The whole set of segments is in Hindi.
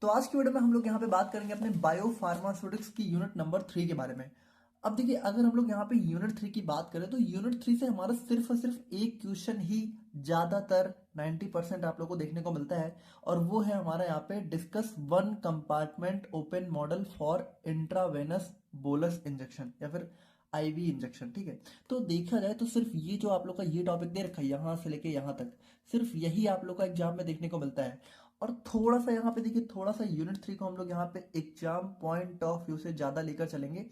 तो आज की वीडियो में हम लोग यहाँ पे बात करेंगे अपने बायो फार्मास्यूटिक्स की यूनिट नंबर 3 के बारे में। अब देखिए, अगर हम लोग यहाँ पे यूनिट 3 की बात करें तो यूनिट 3 से हमारा सिर्फ और सिर्फ एक क्वेश्चन ही ज्यादातर 90% आप लोग को देखने को मिलता है, और वो है हमारा यहाँ पे discuss one compartment open model for intravenous bolus injection या फिर आईवी इंजेक्शन। ठीक है, तो देखा जाए तो सिर्फ ये जो आप लोग का ये टॉपिक दे रखा है यहाँ से लेके यहाँ तक, सिर्फ यही आप लोग का एग्जाम में देखने को मिलता है। और थोड़ा सा यहाँ पे देखिए, थोड़ा सा यूनिट 3 को हम लोग यहाँ पे एग्जाम पॉइंट ऑफ व्यू से ज्यादा लेकर चलेंगे।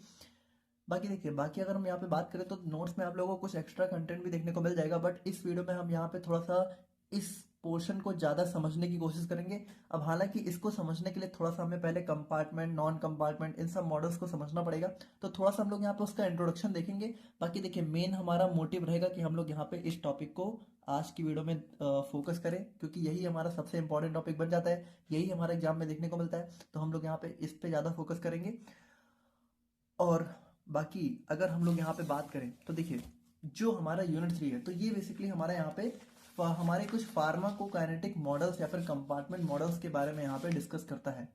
बाकी देखिए, बाकी अगर हम यहाँ पे बात करें तो नोट्स में आप लोगों को कुछ एक्स्ट्रा कंटेंट भी देखने को मिल जाएगा, बट इस वीडियो में हम यहाँ पे थोड़ा सा इस पोर्शन को ज्यादा समझने की कोशिश करेंगे। अब हालांकि इसको समझने के लिए थोड़ा सा हमें पहले कंपार्टमेंट, नॉन कंपार्टमेंट, इन सब मॉडल्स को समझना पड़ेगा, तो थोड़ा सा हम लोग यहाँ पे उसका इंट्रोडक्शन देखेंगे। बाकी देखिए, मेन हमारा मोटिव रहेगा कि हम लोग यहाँ पे इस टॉपिक को आज की वीडियो में फोकस करें, क्योंकि यही हमारा सबसे इंपॉर्टेंट टॉपिक बन जाता है, यही हमारे एग्जाम में देखने को मिलता है, तो हम लोग यहाँ पे इस पे ज्यादा फोकस करेंगे। और बाकी अगर हम लोग यहाँ पे बात करें तो देखिए, जो हमारा यूनिट 3 है तो ये बेसिकली हमारा यहाँ पे हमारे कुछ फार्माकोकाइनेटिक मॉडल्स या फिर कंपार्टमेंट मॉडल्स के बारे में यहाँ पे डिस्कस करता है।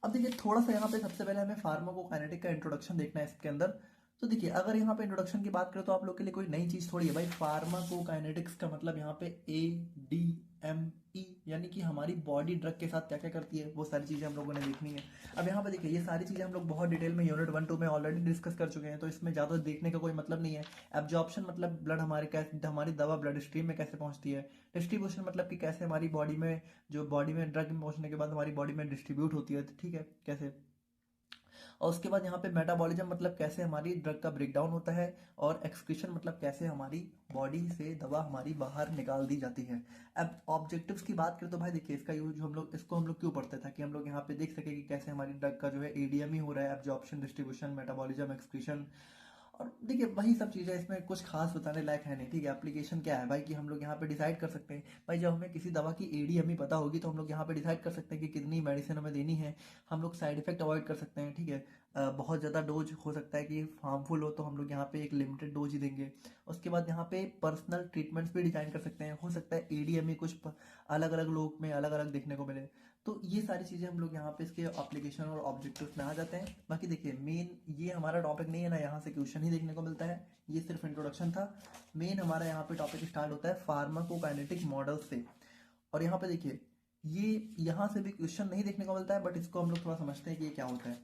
अब देखिए, थोड़ा सा यहाँ पे सबसे पहले हमें फार्माकोकाइनेटिक का इंट्रोडक्शन देखना है इसके अंदर। तो देखिए, अगर यहाँ पे इंट्रोडक्शन की बात करें तो आप लोग के लिए कोई नई चीज थोड़ी है भाई। फार्माकोकाइनेटिक्स का मतलब यहाँ पे ADME, यानी कि हमारी बॉडी ड्रग के साथ क्या क्या करती है वो सारी चीजें हम लोगों ने देखनी है। अब यहाँ पे देखिए, ये सारी चीजें हम लोग बहुत डिटेल में यूनिट 1 2 में ऑलरेडी डिस्कस कर चुके हैं, तो इसमें ज्यादा देखने का कोई मतलब नहीं है। एब्जॉर्प्शन मतलब ब्लड हमारे कैसे, हमारी दवा ब्लड स्ट्रीम में कैसे पहुंचती है। डिस्ट्रीब्यूशन मतलब कि कैसे हमारी बॉडी में, जो बॉडी में ड्रग पहुंचने के बाद हमारी बॉडी में डिस्ट्रीब्यूट होती है, ठीक है, कैसे। और उसके बाद यहाँ पे मेटाबॉलिज्म मतलब कैसे हमारी ड्रग का ब्रेकडाउन होता है, और एक्सक्रीशन मतलब कैसे हमारी बॉडी से दवा हमारी बाहर निकाल दी जाती है। अब ऑब्जेक्टिव्स की बात करें तो भाई देखिए, इसका यूज हम लोग, इसको हम लोग क्यों पढ़ते थे कि हम लोग यहाँ पे देख सके कि कैसे हमारी ड्रग का जो है एडीएमई हो रहा है, एब्जॉर्प्शन, डिस्ट्रीब्यूशन, मेटाबॉलिज्म, एक्सक्रीशन। और देखिए, वही सब चीजें, इसमें कुछ खास बताने लायक है नहीं। ठीक है, एप्लीकेशन क्या है भाई कि हम लोग यहाँ पे डिसाइड कर सकते हैं भाई, जब हमें किसी दवा की एडीएमई पता होगी तो हम लोग यहाँ पे डिसाइड कर सकते हैं कि कितनी मेडिसिन हमें देनी है। हम लोग साइड इफेक्ट अवॉइड कर सकते हैं। ठीक है, बहुत ज़्यादा डोज हो सकता है कि हार्मफुल हो, तो हम लोग यहाँ पे एक लिमिटेड डोज ही देंगे। उसके बाद यहाँ पे पर्सनल ट्रीटमेंट्स भी डिजाइन कर सकते हैं। हो सकता है एडीएमई कुछ अलग अलग लोग में अलग अलग देखने को मिले, तो ये सारी चीज़ें हम लोग यहाँ पे इसके एप्लीकेशन और ऑब्जेक्टिव्स में आ जाते हैं। बाकी देखिए, मेन ये हमारा टॉपिक नहीं है ना, यहाँ से क्वेश्चन ही देखने को मिलता है, ये सिर्फ इंट्रोडक्शन था। मेन हमारा यहाँ पे टॉपिक स्टार्ट होता है फार्माकोकाइनेटिक मॉडल से। और यहाँ पे देखिए, ये यहाँ से भी क्वेश्चन नहीं देखने को मिलता है, बट इसको हम लोग थोड़ा समझते हैं कि ये क्या होता है।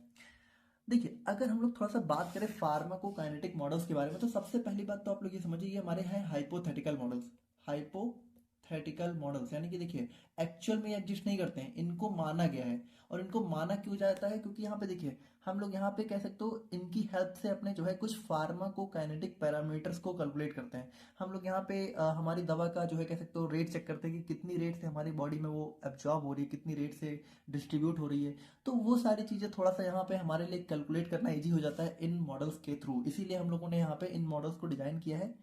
देखिए, अगर हम लोग थोड़ा सा बात करें फार्माकोकाइनेटिक मॉडल्स के बारे में, तो सबसे पहली बात तो आप लोग ये समझिए, ये हमारे हैं हाइपोथेटिकल मॉडल्स। हाइपोथेटिकल मॉडल्स यानी कि देखिए, एक्चुअल में एग्जिस्ट नहीं करते हैं, इनको माना गया है। और इनको माना क्यों जाता है, क्योंकि यहाँ पे देखिए, हम लोग यहाँ पे कह सकते हो इनकी हेल्प से अपने जो है कुछ फार्माकोकाइनेटिक पैरामीटर्स को कैलकुलेट करते हैं। हम लोग यहाँ पे हमारी दवा का जो है कह सकते हो रेट चेक करते हैं कि कितनी रेट से हमारी बॉडी में वो एब्जॉर्ब हो रही है, कितनी रेट से डिस्ट्रीब्यूट हो रही है। तो वो सारी चीजें थोड़ा सा यहाँ पे हमारे लिए कैलकुलेट करना इजी हो जाता है इन मॉडल्स के थ्रू, इसीलिए हम लोगों ने यहाँ पे इन मॉडल्स को डिजाइन किया है।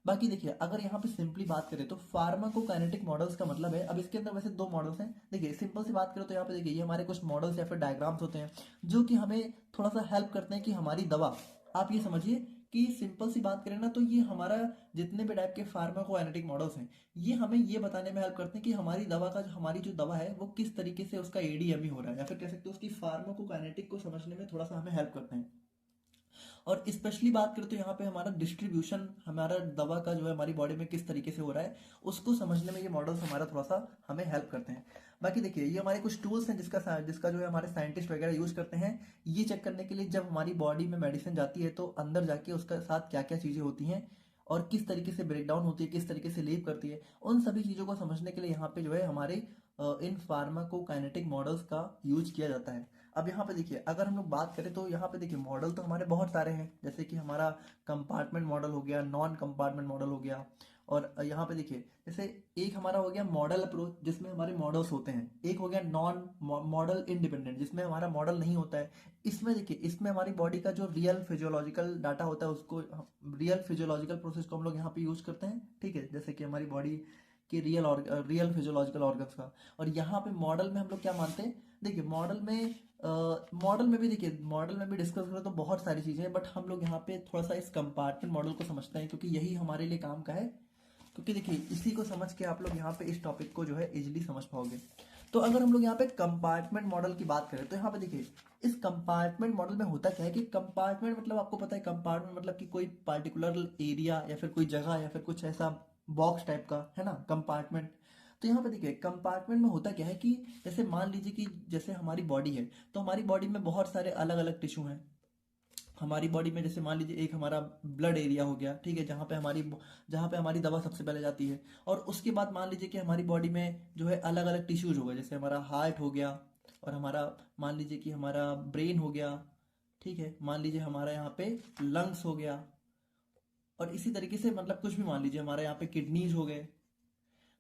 बाकी देखिए, अगर यहाँ पे सिंपली बात करें तो फार्माकोकाइनेटिक मॉडल्स का मतलब है, अब इसके अंदर वैसे दो मॉडल्स हैं। देखिए, सिंपल सी बात करें तो यहाँ पे देखिए, ये हमारे कुछ मॉडल्स या फिर डायग्राम्स होते हैं जो कि हमें थोड़ा सा हेल्प करते हैं कि हमारी दवा, आप ये समझिए कि सिंपल सी बात करें ना, तो ये हमारा जितने भी टाइप के फार्माकोकाइनेटिक मॉडल्स हैं, ये हमें ये बताने में हेल्प करते हैं कि हमारी दवा का, हमारी जो दवा है वो किस तरीके से उसका एडीएमई हो रहा है, या फिर कह सकते हो उसकी फार्माकोकाइनेटिक को समझने में थोड़ा सा हमें हेल्प करते हैं। और स्पेशली बात करें तो यहाँ पे हमारा डिस्ट्रीब्यूशन, हमारा दवा का जो है हमारी बॉडी में किस तरीके से हो रहा है, उसको समझने में ये मॉडल्स हमारा थोड़ा सा हमें हेल्प करते हैं। बाकी देखिए, ये हमारे कुछ टूल्स हैं जिसका जो है हमारे साइंटिस्ट वगैरह यूज करते हैं, ये चेक करने के लिए जब हमारी बॉडी में मेडिसिन जाती है तो अंदर जाके उसके साथ क्या क्या चीजें होती हैं और किस तरीके से ब्रेकडाउन होती है, किस तरीके से लीव करती है, उन सभी चीजों को समझने के लिए यहाँ पे जो है हमारे इन फार्माकोकाइनेटिक मॉडल्स का यूज किया जाता है। अब यहाँ पे देखिए, अगर हम लोग बात करें तो यहाँ पे देखिए, मॉडल तो हमारे बहुत सारे हैं, जैसे कि हमारा कंपार्टमेंट मॉडल हो गया, नॉन कंपार्टमेंट मॉडल हो गया। और यहाँ पे देखिए, जैसे एक हमारा हो गया मॉडल अप्रोच जिसमें हमारे मॉडल्स होते हैं, एक हो गया नॉन मॉडल इंडिपेंडेंट जिसमें हमारा मॉडल नहीं होता है। इसमें देखिए, इसमें हमारी बॉडी का जो रियल फिजियोलॉजिकल डाटा होता है उसको, रियल फिजियोलॉजिकल प्रोसेस को हम लोग यहाँ पे यूज करते हैं। ठीक है, जैसे कि हमारी बॉडी के रियल फिजियोलॉजिकल ऑर्गन्स का। और यहाँ पे मॉडल में हम लोग क्या मानते हैं, देखिए मॉडल में भी डिस्कस करें तो बहुत सारी चीजें हैं, बट हम लोग यहाँ पे थोड़ा सा इस कंपार्टमेंट मॉडल को समझते हैं, क्योंकि यही हमारे लिए काम का है। क्योंकि देखिए, इसी को समझ के आप लोग यहाँ पे इस टॉपिक को जो है इजिली समझ पाओगे। तो अगर हम लोग यहाँ पे कंपार्टमेंट मॉडल की बात करें तो यहाँ पे देखिए इस कंपार्टमेंट मॉडल में होता क्या है कि कंपार्टमेंट मतलब आपको पता है कंपार्टमेंट मतलब कि कोई पार्टिकुलर एरिया या फिर कोई जगह या फिर कुछ ऐसा बॉक्स टाइप का है ना कंपार्टमेंट। तो यहाँ पे देखिए कंपार्टमेंट में होता क्या है कि जैसे मान लीजिए कि जैसे हमारी बॉडी है तो हमारी बॉडी में बहुत सारे अलग अलग टिश्यू हैं हमारी बॉडी में। जैसे मान लीजिए एक हमारा ब्लड एरिया हो गया, ठीक है, जहाँ पे हमारी दवा सबसे पहले जाती है। और उसके बाद मान लीजिए कि हमारी बॉडी में जो है अलग अलग टिश्यूज हो गए, जैसे हमारा हार्ट हो गया और हमारा मान लीजिए कि हमारा ब्रेन हो गया, ठीक है, मान लीजिए हमारा यहाँ पे लंग्स हो गया और इसी तरीके से मतलब कुछ भी मान लीजिए हमारे यहाँ पे किडनीज हो गए।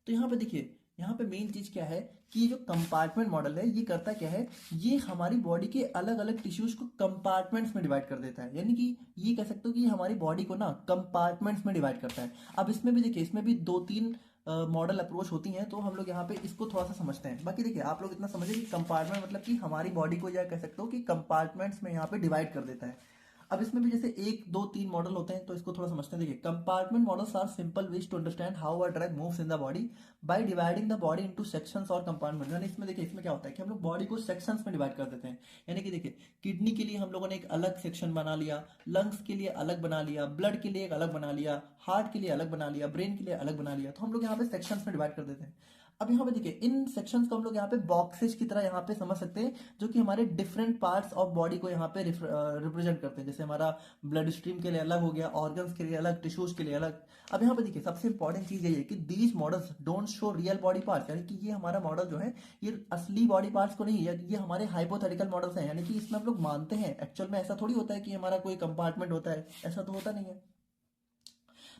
तो यहाँ पे देखिए यहाँ पे मेन चीज क्या है कि ये जो कंपार्टमेंट मॉडल है ये करता क्या है, ये हमारी बॉडी के अलग अलग टिश्यूज को कंपार्टमेंट्स में डिवाइड कर देता है। यानी कि ये कह सकते हो कि हमारी बॉडी को ना कंपार्टमेंट्स में डिवाइड करता है। अब इसमें भी देखिए इसमें भी दो तीन मॉडल अप्रोच होती हैं, तो हम लोग यहाँ पे इसको थोड़ा सा समझते हैं। बाकी देखिए आप लोग इतना समझिए कि कंपार्टमेंट मतलब कि हमारी बॉडी को यह कह सकते हो कि कंपार्टमेंट्स में यहाँ पे डिवाइड कर देता है। अब इसमें भी जैसे एक दो तीन मॉडल होते हैं तो इसको थोड़ा समझते हैं। देखिए compartment models are simple ways to understand how a drug moves in the body by dividing the body into sections और कंपार्टमेंट। यानी इसमें देखिए इसमें क्या होता है कि हम लोग बॉडी को सेक्शंस में डिवाइड कर देते हैं। यानी कि देखिए किडनी के लिए हम लोगों ने एक अलग सेक्शन बना लिया, लंग्स के लिए अलग बना लिया, ब्लड के लिए एक अलग बना लिया, हार्ट के लिए अलग बना लिया, ब्रेन के लिए अलग बना लिया। तो हम लोग यहाँ पे सेक्शंस में डिवाइड कर देते हैं। अब यहाँ पे देखिए इन सेक्शंस को हम लोग यहाँ पे बॉक्सेस की तरह यहाँ पे समझ सकते हैं, जो कि हमारे डिफरेंट पार्ट्स ऑफ बॉडी को यहाँ पे रिप्रेजेंट करते हैं। जैसे हमारा ब्लड स्ट्रीम के लिए अलग हो गया, ऑर्गन्स के लिए अलग, टिश्यूज के लिए अलग। अब यहाँ पे देखिए सबसे इंपॉर्टेंट चीज ये है कि these models don't show real body parts. यानी कि ये हमारा मॉडल जो है ये असली बॉडी पार्ट्स को नहीं है, ये हमारे हाइपोथेटिकल मॉडल्स हैं। यानी कि इसमें हम लोग मानते हैं, एक्चुअल में ऐसा थोड़ी होता है कि हमारा कोई कंपार्टमेंट होता है, ऐसा तो होता नहीं है।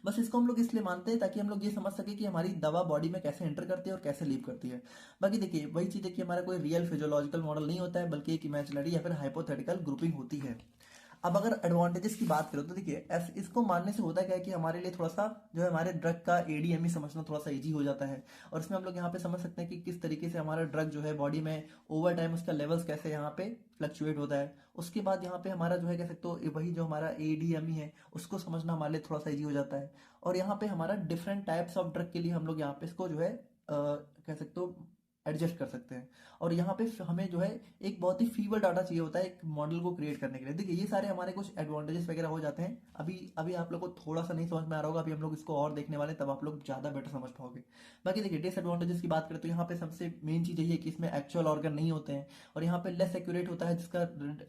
बस इसको हम लोग इसलिए मानते हैं ताकि हम लोग ये समझ सके कि हमारी दवा बॉडी में कैसे एंटर करती है और कैसे लीव करती है। बाकी देखिए वही चीज़ है कि हमारा कोई रियल फिजियोलॉजिकल मॉडल नहीं होता है, बल्कि एक इमेजिनरी या फिर हाइपोथेटिकल ग्रुपिंग होती है। अब अगर एडवांटेजेस की बात करो तो देखिए इसको मानने से होता क्या है कि हमारे लिए थोड़ा सा जो है हमारे ड्रग का एडीएमई समझना थोड़ा सा इजी हो जाता है। और इसमें हम लोग यहाँ पे समझ सकते हैं कि किस तरीके से हमारा ड्रग जो है बॉडी में ओवर टाइम उसका लेवल्स कैसे यहाँ पे फ्लक्चुएट होता है। उसके बाद यहाँ पे हमारा जो है कह सकते हो वही जो हमारा एडीएमई है उसको समझना हमारे लिए थोड़ा सा इजी हो जाता है। और यहाँ पे हमारा डिफरेंट टाइप्स ऑफ ड्रग के लिए हम लोग यहाँ पे इसको जो है कह सकते हो एडजस्ट कर सकते हैं। और यहाँ पे हमें जो है एक बहुत ही फीबल डाटा चाहिए होता है एक मॉडल को क्रिएट करने के लिए। देखिए ये सारे हमारे कुछ एडवांटेजेस वगैरह हो जाते हैं। अभी अभी आप लोग को थोड़ा सा नहीं समझ में आ रहा होगा, अभी हम लोग इसको और देखने वाले हैं, तब आप लोग ज़्यादा बेटर समझ पाओगे। बाकी देखिए डिसएडवांटेजेस की बात करें तो यहाँ पे सबसे मेन चीज़ यही है कि इसमें एक्चुअल ऑर्गन नहीं होते हैं और यहाँ पे लेस एक्यूरेट होता है। जिसका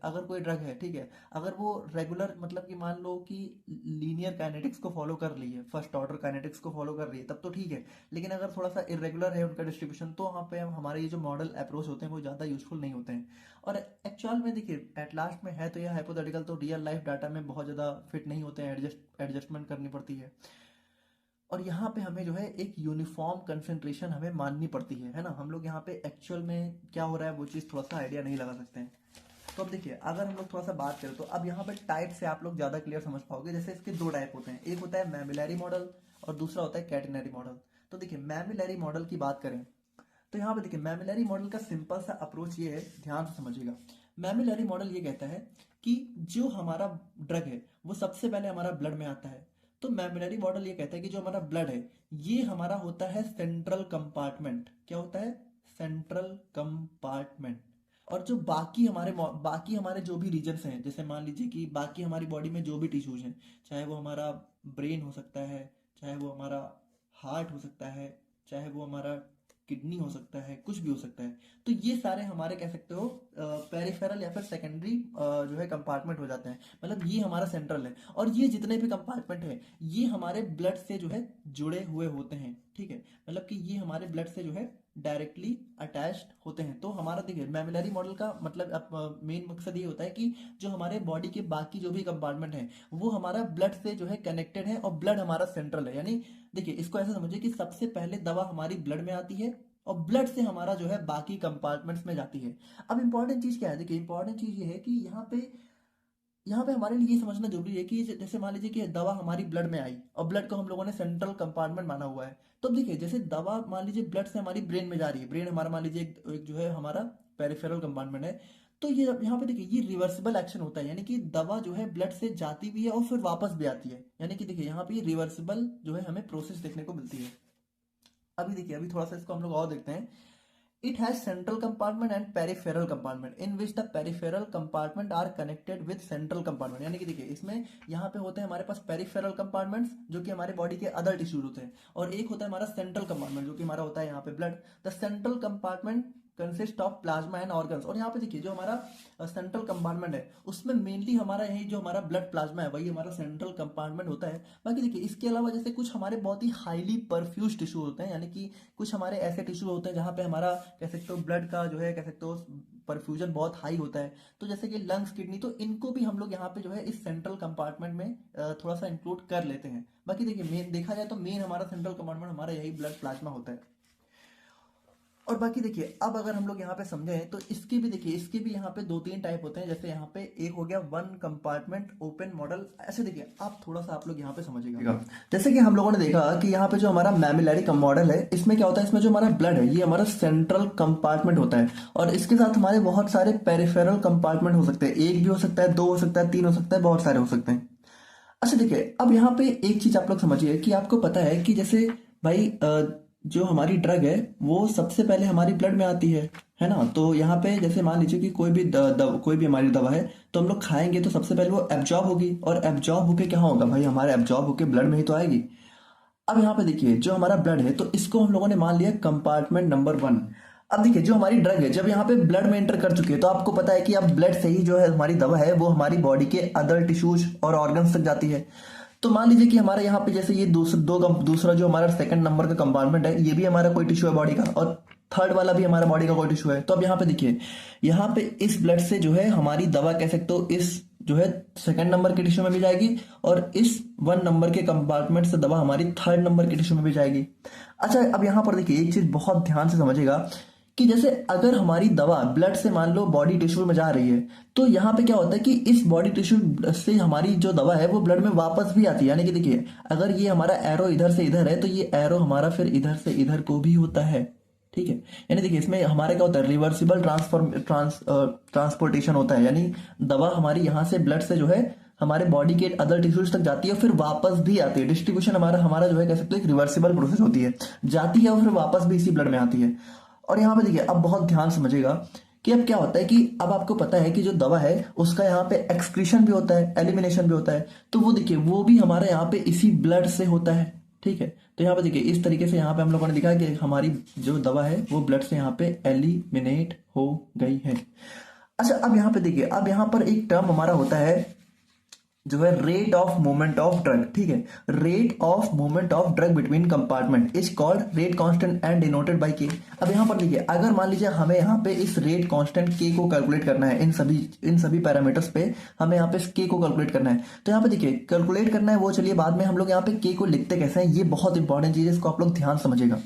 अगर कोई ड्रग है, ठीक है, अगर वो रेगुलर मतलब कि मान लो कि लीनियर काइनेटिक्स को फॉलो कर रही है, फर्स्ट ऑर्डर काइनेटिक्स को फॉलो कर रही है, तब तो ठीक है। लेकिन अगर थोड़ा सा इरेगुलर है उनका डिस्ट्रीब्यूशन तो वहाँ पे हमारे ये जो मॉडल अप्रोच होते हैं वो ज़्यादा यूजफुल नहीं होते हैं। और एक्चुअल में देखिए एट लास्ट में है तो यह हाइपोथेटिकल, तो रियल लाइफ डाटा में बहुत ज़्यादा फिट नहीं होते हैं, एडजस्टमेंट करनी पड़ती है। और यहाँ पे हमें जो है एक यूनिफॉर्म कंसंट्रेशन हमें माननी पड़ती है ना। हम लोग यहाँ पे एक्चुअल में क्या हो रहा है वो चीज़ थोड़ा सा आइडिया नहीं लगा सकते हैं। तो अब देखिए अगर हम लोग थोड़ा सा बात करें तो अब यहाँ पे टाइप से आप लोग ज़्यादा क्लियर समझ पाओगे। जैसे इसके दो टाइप होते हैं, एक होता है मैमिलरी मॉडल और दूसरा होता है कैटेनरी मॉडल। तो देखिए मैमिलरी मॉडल की बात करें तो यहाँ पे देखिए मैमिलरी मॉडल का सिंपल सा अप्रोच ये है, ध्यान से समझिएगा। मैमिलरी मॉडल ये कहता है कि जो हमारा ड्रग है वो सबसे पहले हमारा ब्लड में आता है। तो मैमिलरी मॉडल ये कहता है कि जो हमारा ब्लड है ये हमारा होता है सेंट्रल कंपार्टमेंट। क्या होता है? Central compartment. और जो बाकी हमारे जो भी रीजन्स हैं, जैसे मान लीजिए कि बाकी हमारी बॉडी में जो भी टिश्यूज हैं, चाहे वो हमारा ब्रेन हो सकता है, चाहे वो हमारा हार्ट हो सकता है, चाहे वो हमारा किडनी हो सकता है, कुछ भी हो सकता है। तो ये सारे हमारे कह सकते हो पेरिफेरल या फिर सेकेंडरी जो है कंपार्टमेंट हो जाते हैं। मतलब ये हमारा सेंट्रल है और ये जितने भी कंपार्टमेंट है ये हमारे ब्लड से जो है जुड़े हुए होते हैं, ठीक है। मतलब कि ये हमारे ब्लड से जो है डायरेक्टली अटैच्ड होते हैं। तो हमारा देखिए मैमिलरी मॉडल का मतलब मेन मकसद ये होता है कि जो हमारे बॉडी के बाकी जो भी कंपार्टमेंट हैं वो हमारा ब्लड से जो है कनेक्टेड है और ब्लड हमारा सेंट्रल है। यानी देखिए इसको ऐसा समझिए कि सबसे पहले दवा हमारी ब्लड में आती है और ब्लड से हमारा जो है बाकी कंपार्टमेंट्स में जाती है। अब इंपॉर्टेंट चीज क्या है? देखिए इंपॉर्टेंट चीज ये है कि यहाँ पे हमारे लिए ये समझना जरूरी है कि जैसे मान लीजिए कि दवा हमारी ब्लड में आई और ब्लड को हम लोगों ने सेंट्रल कंपार्टमेंट माना हुआ है। तो अब देखिए जैसे दवा मान लीजिए ब्लड से हमारी ब्रेन में जा रही है, ब्रेन हमारा मान लीजिए एक जो है हमारा पेरिफेरल कंपार्टमेंट है। तो ये यहाँ पे देखिए ये रिवर्सिबल एक्शन होता है, यानी कि दवा जो है ब्लड से जाती भी है और फिर वापस भी आती है। यानी कि देखिए यहाँ पे रिवर्सिबल जो है हमें प्रोसेस देखने को मिलती है। अभी देखिए अभी थोड़ा सा इसको हम लोग और देखते हैं। It has central compartment and peripheral compartment in which the peripheral compartment are connected with central compartment। यानी कि देखिए इसमें यहाँ पे होते हैं हमारे पास पेरिफेरल कंपार्टमेंट्स जो कि हमारे बॉडी के अदर टिश्यूज होते हैं, और एक होता है हमारा सेंट्रल कंपार्टमेंट जो कि हमारा होता है यहाँ पे blood. The central compartment consist of plasma and organs. और यहाँ पे देखिए जो हमारा सेंट्रल कंपार्टमेंट है उसमें मेनली हमारा यही जो हमारा ब्लड प्लाज्मा है वही हमारा सेंट्रल कंपार्टमेंट होता है। बाकी देखिए इसके अलावा जैसे कुछ हमारे बहुत ही हाईली परफ्यूज टिश्यू होते हैं, यानी कि कुछ हमारे ऐसे टिश्यू होते हैं जहाँ पे हमारा कह सकते हो ब्लड का जो है कह सकते हो परफ्यूजन बहुत हाई होता है, तो जैसे कि लंग्स, किडनी, तो इनको भी हम लोग यहाँ पे जो है इस सेंट्रल कंपार्टमेंट में थोड़ा सा इंक्लूड कर लेते हैं। बाकी देखिए मेन देखा जाए तो मेन हमारा सेंट्रल कंपार्टमेंट हमारा यही ब्लड प्लाज्मा होता है। और बाकी देखिए अब अगर हम लोग यहाँ पे समझें तो इसके भी देखिए इसके भी यहाँ पे 2-3 टाइप होते हैं। जैसे यहाँ पे एक हो गया वन कंपार्टमेंट ओपन मॉडल। ऐसे देखिए आप थोड़ा सा आप लोग यहाँ पे समझिएगा, जैसे कि हम लोगों ने देखा कि यहाँ पे जो हमारा मैमिलरी मॉडल है इसमें क्या होता है, इसमें जो हमारा ब्लड है ये हमारा सेंट्रल कंपार्टमेंट होता है, और इसके साथ हमारे बहुत सारे पेरिफेरल कंपार्टमेंट हो सकते हैं। एक भी हो सकता है, 2 हो सकता है, 3 हो सकता है, बहुत सारे हो सकते हैं। अच्छा देखिए अब यहाँ पे एक चीज आप लोग समझिए कि आपको पता है कि जैसे भाई जो हमारी ड्रग है वो सबसे पहले हमारी ब्लड में आती है ना। तो यहाँ पे जैसे मान लीजिए कि कोई भी हमारी दवा है तो हम लोग खाएंगे तो सबसे पहले वो एब्जॉर्ब होगी, और एब्जॉर्ब होके क्या होगा भाई हमारे एब्जॉर्ब होके ब्लड में ही तो आएगी। अब यहाँ पे देखिए जो हमारा ब्लड है तो इसको हम लोगों ने मान लिया कंपार्टमेंट नंबर 1। अब देखिए जो हमारी ड्रग है जब यहाँ पे ब्लड में एंटर कर चुकी है तो आपको पता है कि अब ब्लड से ही जो है हमारी दवा है वो हमारी बॉडी के अदर टिश्यूज और ऑर्गन्स तक जाती है। तो मान लीजिए कि हमारे यहाँ पे जैसे ये दूसरा जो हमारा सेकंड नंबर का कंपार्टमेंट है ये भी हमारा कोई टिश्यू है बॉडी का, और थर्ड वाला भी हमारा बॉडी का कोई टिश्यू है। तो अब यहाँ पे देखिए यहाँ पे इस ब्लड से जो है हमारी दवा कह सकते हो इस जो है सेकंड नंबर के टिश्यू में भी जाएगी, और इस 1 नंबर के कंपार्टमेंट से दवा हमारी थर्ड नंबर के टिश्यू में भी जाएगी। अच्छा अब यहाँ पर देखिए एक चीज बहुत ध्यान से समझिएगा कि जैसे अगर हमारी दवा ब्लड से मान लो बॉडी टिश्यू में जा रही है तो यहाँ पे क्या होता है कि इस बॉडी टिश्यू से हमारी जो दवा है वो ब्लड में वापस भी आती है। यानी कि देखिए अगर ये हमारा एरो इधर से इधर है तो ये एरो हमारा फिर इधर से इधर को भी होता है, ठीक है। यानी देखिए इसमें हमारे क्या होता है रिवर्सिबल ट्रांसपोर्टेशन होता है, यानी दवा हमारी यहाँ से ब्लड से जो है हमारे बॉडी के अदर टिश्यूज तक जाती है, फिर वापस भी आती है। डिस्ट्रीब्यूशन हमारा जो है कह सकते हो एक रिवर्सिबल प्रोसेस होती है, जाती है और फिर वापस भी इसी ब्लड में आती है। और यहाँ पे देखिए अब बहुत ध्यान समझिएगा कि अब क्या होता है कि अब आपको पता है कि जो दवा है उसका यहाँ पे एक्सक्रीशन भी होता है, एलिमिनेशन भी होता है, तो वो देखिए वो भी हमारे यहाँ पे इसी ब्लड से होता है, ठीक है। तो यहाँ पे देखिए इस तरीके से यहाँ पे हम लोगों ने दिखा कि हमारी जो दवा है वो ब्लड से यहाँ पे एलिमिनेट हो गई है। अच्छा अब यहाँ पे देखिए अब यहाँ पर एक टर्म हमारा होता है जो है rate of movement of drug, ठीक है। Rate of movement of drug between compartment is called rate constant and denoted by के। अब यहाँ पर देखिए अगर मान लीजिए हमें यहाँ पे इस रेट कांस्टेंट के को कैलकुलेट करना है, इन सभी पैरामीटर्स पे हमें यहाँ पे के को कैलकुलेट करना है। तो यहाँ पे देखिए कैलकुलेट करना है वो चलिए बाद में, हम लोग यहाँ पे के को लिखते कैसे हैं ये बहुत इंपॉर्टेंट चीज है, इसको आप लोग ध्यान समझिएगा।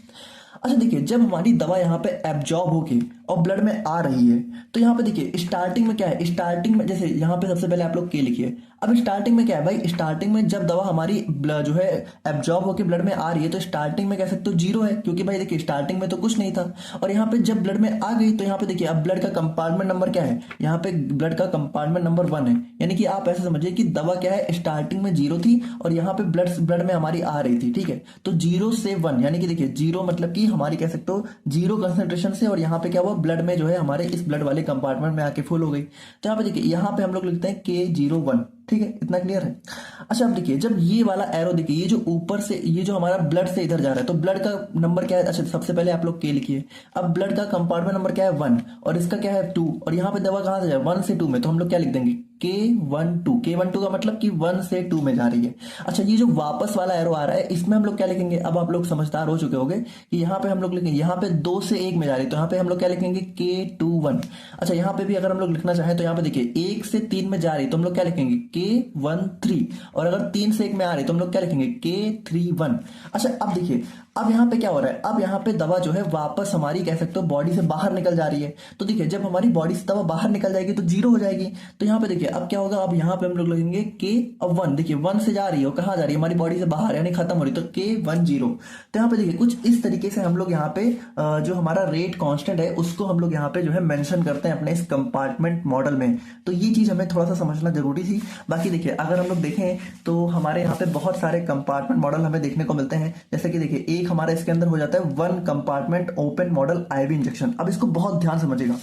अच्छा देखिए जब हमारी दवा यहाँ पे एब्जॉर्ब होके और ब्लड में आ रही है तो यहाँ पे देखिए स्टार्टिंग में क्या है, स्टार्टिंग में जैसे यहाँ पे सबसे पहले आप लोग के लिखिए। अब स्टार्टिंग में क्या है भाई, स्टार्टिंग में जब दवा हमारी जो है एब्जॉर्ब होके ब्लड में आ रही है तो स्टार्टिंग में कह सकते हो 0 है, क्योंकि भाई देखिए स्टार्टिंग में तो कुछ नहीं था। और यहाँ पे जब ब्लड में आ गई तो यहाँ पे देखिए अब ब्लड का कंपार्टमेंट नंबर क्या है, यहाँ पे ब्लड का कंपार्टमेंट नंबर 1 है। यानी कि आप ऐसे समझिए कि दवा क्या है स्टार्टिंग में 0 थी और यहाँ पे ब्लड में हमारी आ रही थी, ठीक है। तो 0 से 1 यानी कि देखिए 0 मतलब कि हमारी कह सकते हो 0 कंसेंट्रेशन से, और यहाँ पे क्या हुआ ब्लड में जो है हमारे इस ब्लड वाले कंपार्टमेंट में आके फुल हो गई। तो यहाँ पे देखिए यहाँ पे हम लोग लिखते हैं K01, ठीक है, इतना क्लियर है। अच्छा अब देखिए जब ये वाला एरो देखिए ये जो ऊपर से ये जो हमारा ब्लड से इधर जा रहा है तो ब्लड का नंबर क्या है, अच्छा सबसे पहले आप लोग के लिखिए। अब ब्लड का कंपार्टमेंट नंबर क्या है 1 और इसका क्या है 2, और यहाँ पे दवा कहाँ से जाए 1 से 2 में, तो हम लोग क्या लिख देंगे K12 का मतलब कि 1 से 2 में जा रही है। अच्छा ये जो वापस वाला एरो आ रहा है इसमें हम लोग क्या लिखेंगे, अब आप लोग समझदार हो चुके होंगे कि यहाँ पे हम लोग लिखेंगे यहाँ पे 2 से 1 में जा रही है तो यहाँ पे हम लोग क्या लिखेंगे K21। अच्छा यहाँ पे भी अगर हम लोग लिखना चाहें तो यहाँ पे देखिए 1 से 3 में जा रही है तो हम लोग क्या लिखेंगे K13, और अगर 3 से 1 में आ रही है तो हम लोग क्या लिखेंगे K31। अच्छा अब देखिए अब यहाँ पे क्या हो रहा है, अब यहाँ पे दवा जो है वापस हमारी कह सकते हो बॉडी से बाहर निकल जा रही है। तो देखिए जब हमारी बॉडी से दवा बाहर निकल जाएगी तो 0 हो जाएगी। तो यहाँ पे देखिए अब क्या होगा, अब यहाँ पे हम लोग लिखेंगे K1, देखिए 1 से जा रही है और कहाँ जा रही है हमारी बॉडी से बाहर यानी खत्म हो रही है तो K10। तो यहाँ पे देखिए कुछ इस तरीके से हम लोग यहाँ पे जो हमारा रेट कांस्टेंट है उसको हम लोग यहाँ पे जो है मेंशन करते हैं अपने इस कंपार्टमेंट मॉडल में। तो ये चीज हमें थोड़ा सा समझना जरूरी थी। बाकी देखिए अगर हम लोग देखें तो हमारे यहाँ पे बहुत सारे कंपार्टमेंट मॉडल हमें देखने को मिलते हैं, जैसे कि देखिए एक एक हमारा इसके अंदर हो जाता है one compartment open model IV injection. अब इसको बहुत ध्यान समझिएगा।